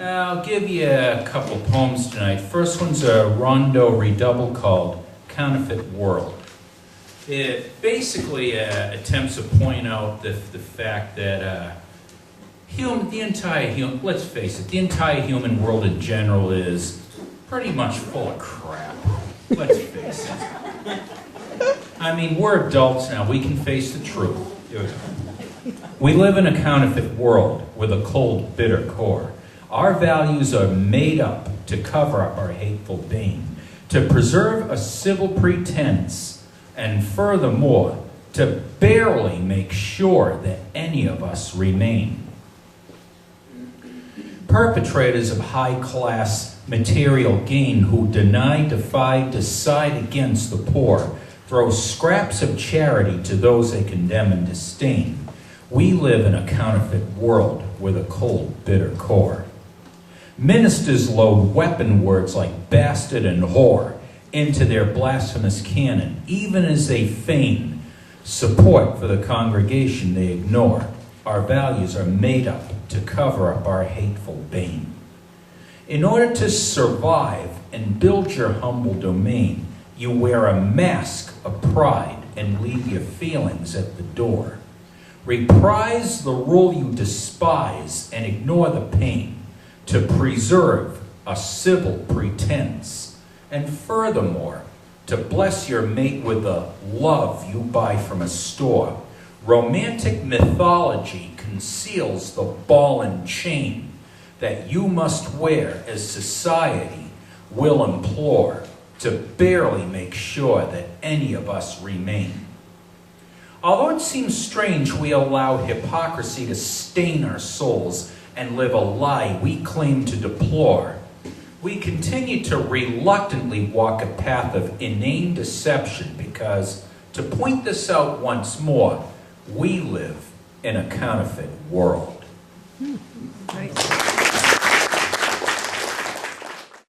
I'll give you a couple poems tonight. First one's a rondo redouble called Counterfit World. It basically attempts to point out the fact that let's face it, the entire human world in general is pretty much full of crap. Let's face it. I mean, we're adults now. We can face the truth. We live in a counterfeit world with a cold, bitter core. Our values are made up to cover up our hateful bane, to preserve a civil pretense, and furthermore, to barely make sure that any of us remain. Perpetrators of high-class material gain who deny, defy, decide against the poor, throw scraps of charity to those they condemn and disdain. We live in a counterfeit world with a cold, bitter core. Ministers load weapon words like bastard and whore into their blasphemous canon, even as they feign support for the congregation they ignore. Our values are made up to cover up our hateful bane. In order to survive and build your humble domain, you wear a mask of pride and leave your feelings at the door. Reprise the rule you despise and ignore the pain to preserve a civil pretense, and furthermore, to bless your mate with the love you buy from a store. Romantic mythology conceals the ball and chain that you must wear as society will implore to barely make sure that any of us remain. Although it seems strange we allow hypocrisy to stain our souls and live a lie we claim to deplore, we continue to reluctantly walk a path of inane deception because, to point this out once more, we live in a counterfeit world. Nice.